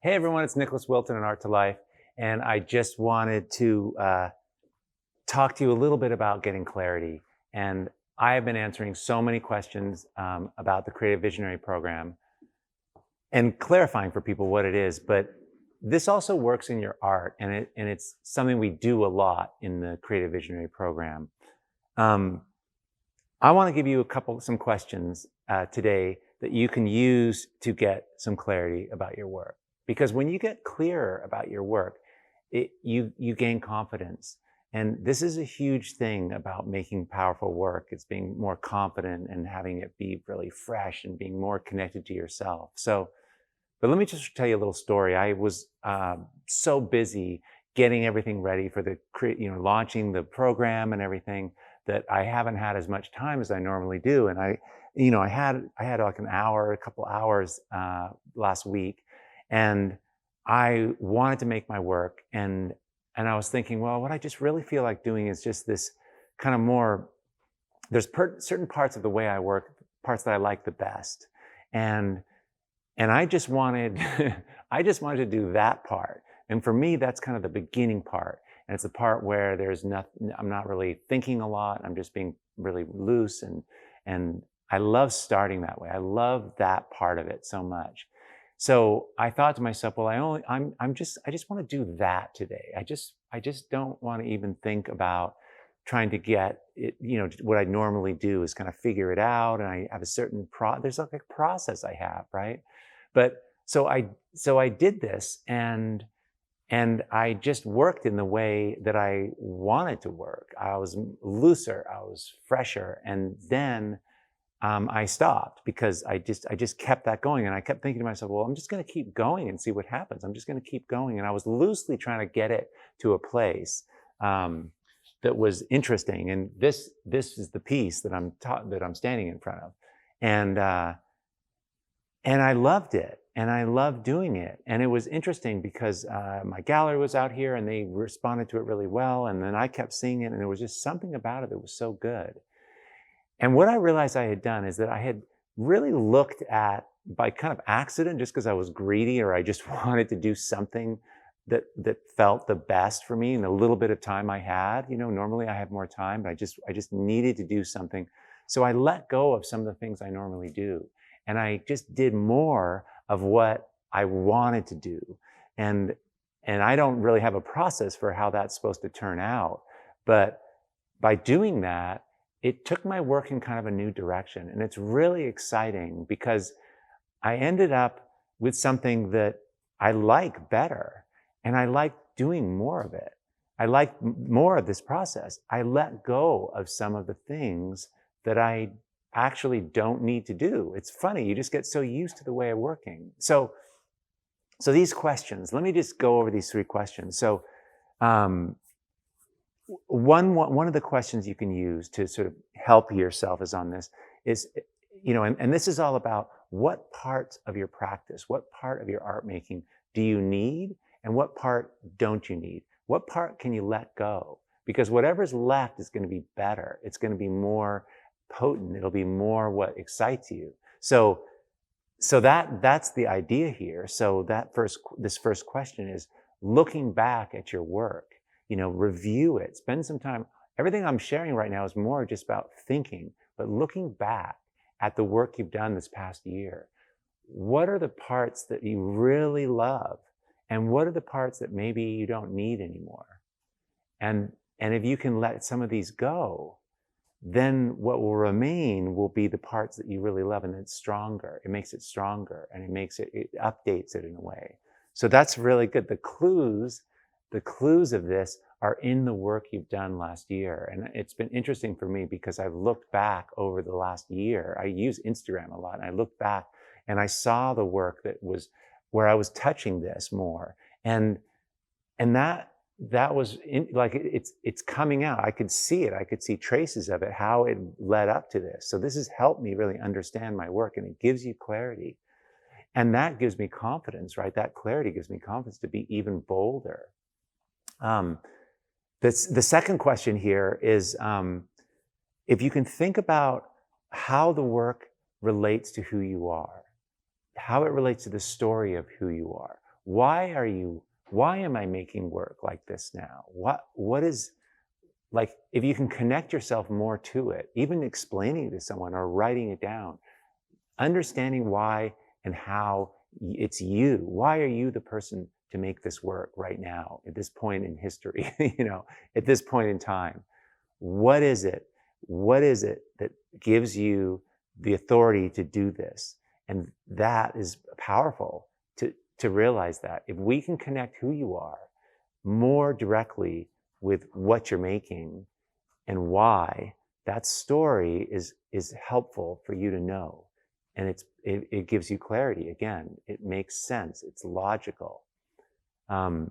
Hey everyone, it's Nicholas Wilton in Art to Life, and I just wanted to talk to you a little bit about getting clarity. And I have been answering so many questions about the Creative Visionary Program and clarifying for people what it is. But this also works in your art, and it's something we do a lot in the Creative Visionary Program. I want to give you some questions today that you can use to get some clarity about your work. Because when you get clearer about your work, you gain confidence. And this is a huge thing about making powerful work. It's being more confident and having it be really fresh and being more connected to yourself. But let me just tell you a little story. I was so busy getting everything ready for launching the program and everything that I haven't had as much time as I normally do. And I had like a couple hours last week, and I wanted to make my work, and I was thinking, well, what I just really feel like doing is just this kind of more, there's certain parts of the way I work, parts that I like the best. And I just wanted, I just wanted to do that part. And for me, that's kind of the beginning part. And it's the part where I'm not really thinking a lot. I'm just being really loose. And I love starting that way. I love that part of it so much. So I thought to myself, well, I just want to do that today. I just don't want to even think about trying to get it. What I normally do is kind of figure it out. And I have a certain there's like a process I have, right? But so I did this, and I just worked in the way that I wanted to work. I was looser, I was fresher, and then I stopped because I just kept that going, and I kept thinking to myself, well, I'm just going to keep going and see what happens. I'm just going to keep going, and I was loosely trying to get it to a place that was interesting. And this is the piece that I'm standing in front of, and I loved it, and I loved doing it. And it was interesting because my gallery was out here, and they responded to it really well. And then I kept seeing it, and there was just something about it that was so good. And what I realized I had done is that I had really looked at, by kind of accident, just because I was greedy or I just wanted to do something that felt the best for me in the little bit of time I had. Normally I have more time, but I just needed to do something. So I let go of some of the things I normally do. And I just did more of what I wanted to do. And I don't really have a process for how that's supposed to turn out. But by doing that, it took my work in kind of a new direction. And it's really exciting because I ended up with something that I like better. And I like doing more of it. I like more of this process. I let go of some of the things that I actually don't need to do. It's funny, you just get so used to the way of working. So these questions, let me just go over these 3 questions. So one of the questions you can use to sort of help yourself is on this is, and this is all about what parts of your practice, what part of your art making do you need, and what part don't you need? What part can you let go? Because whatever's left is going to be better. It's going to be more potent. It'll be more what excites you. So that's the idea here. So this first question is looking back at your work, review it, spend some time. Everything I'm sharing right now is more just about thinking, but looking back at the work you've done this past year. What are the parts that you really love? And what are the parts that maybe you don't need anymore? And if you can let some of these go, then what will remain will be the parts that you really love, and it's stronger. It makes it stronger, and it updates it in a way. So that's really good. The clues of this are in the work you've done last year. And it's been interesting for me because I've looked back over the last year. I use Instagram a lot, and I looked back and I saw the work that was where I was touching this more. And that was it's coming out. I could see it. I could see traces of it, how it led up to this. So this has helped me really understand my work, and it gives you clarity. And that gives me confidence, right? That clarity gives me confidence to be even bolder. The second question here is, if you can think about how the work relates to who you are, how it relates to the story of who you are. Why am I making work like this now? What is, like, if you can connect yourself more to it, even explaining it to someone or writing it down, understanding why and how it's you. Why are you the person to make this work right now at this point in history, at this point in time? What is it? What is it that gives you the authority to do this? And that is powerful to realize that. If we can connect who you are more directly with what you're making and why, that story is helpful for you to know. And it gives you clarity. Again, it makes sense. It's logical. The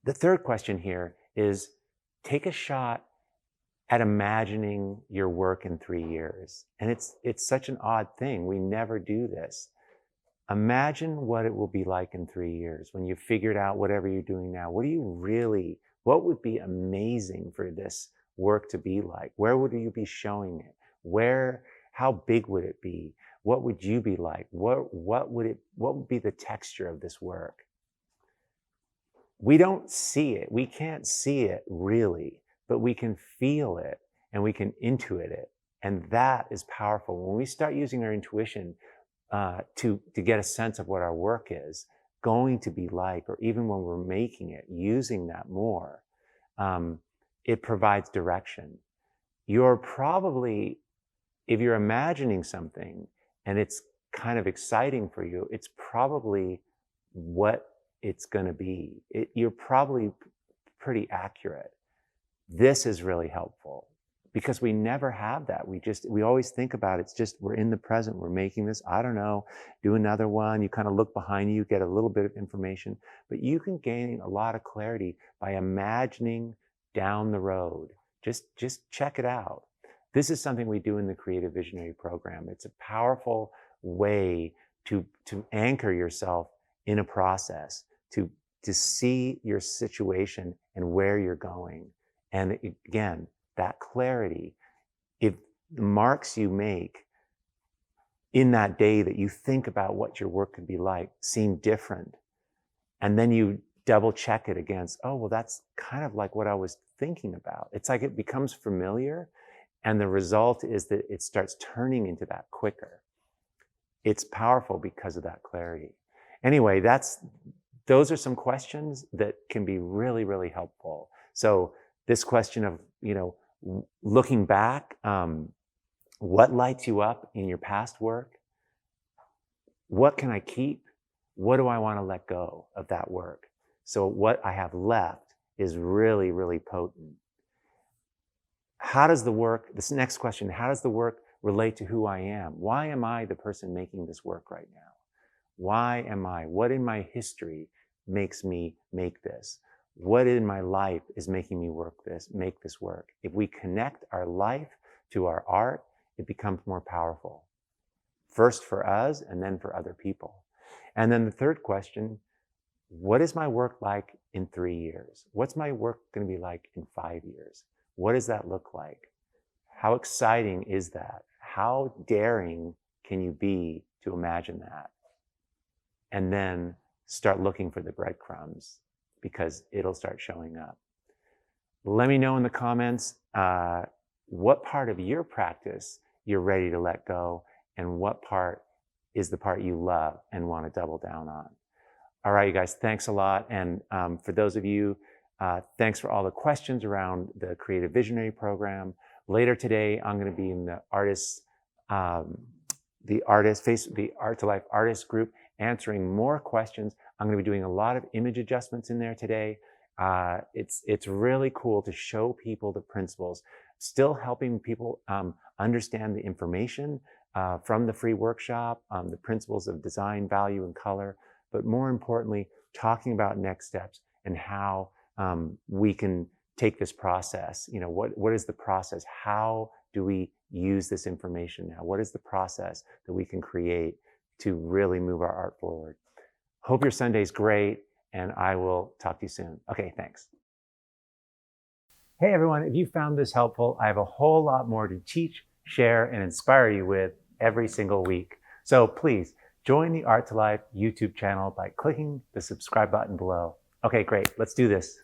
third question here is, take a shot at imagining your work in 3 years. And it's such an odd thing. We never do this. Imagine what it will be like in 3 years when you've figured out whatever you're doing now. What would be amazing for this work to be like? Where would you be showing it? How big would it be? What would you be like? What would be the texture of this work? We don't see it. We can't see it really, but we can feel it and we can intuit it. And that is powerful. When we start using our intuition to get a sense of what our work is going to be like, or even when we're making it, using that more, it provides direction. You're probably, if you're imagining something and it's kind of exciting for you, it's probably what it's going to be. You're probably pretty accurate. This is really helpful because we never have that. We always think about it's just, we're in the present, we're making this, I don't know, do another one. You kind of look behind you, get a little bit of information, but you can gain a lot of clarity by imagining down the road. Just check it out. This is something we do in the Creative Visionary Program. It's a powerful way to anchor yourself in a process, to see your situation and where you're going. And again, that clarity, if the marks you make in that day that you think about what your work could be like seem different, and then you double check it against, oh, well, that's kind of like what I was thinking about. It's like it becomes familiar, and the result is that it starts turning into that quicker. It's powerful because of that clarity. Anyway, those are some questions that can be really, really helpful. So this question of, looking back, what lights you up in your past work? What can I keep? What do I want to let go of that work? So what I have left is really, really potent. This next question, how does the work relate to who I am? Why am I the person making this work right now? What in my history makes me make this? What in my life is making me make this work? If we connect our life to our art, it becomes more powerful. First for us and then for other people. And then the third question, what is my work like in 3 years? What's my work going to be like in 5 years? What does that look like? How exciting is that? How daring can you be to imagine that? And then start looking for the breadcrumbs, because it'll start showing up. Let me know in the comments what part of your practice you're ready to let go, and what part is the part you love and want to double down on. All right, you guys, thanks a lot. And for those of you, thanks for all the questions around the Creative Visionary Program. Later today, I'm going to be in the Art to Life Artist group, answering more questions. I'm going to be doing a lot of image adjustments in there today. It's really cool to show people the principles, still helping people understand the information from the free workshop, the principles of design, value, and color, but more importantly, talking about next steps and how we can take this process. What is the process? How do we use this information now? What is the process that we can create to really move our art forward? Hope your Sunday's great, and I will talk to you soon. Okay, thanks. Hey everyone, if you found this helpful, I have a whole lot more to teach, share, and inspire you with every single week. So please join the Art to Life YouTube channel by clicking the subscribe button below. Okay, great. Let's do this.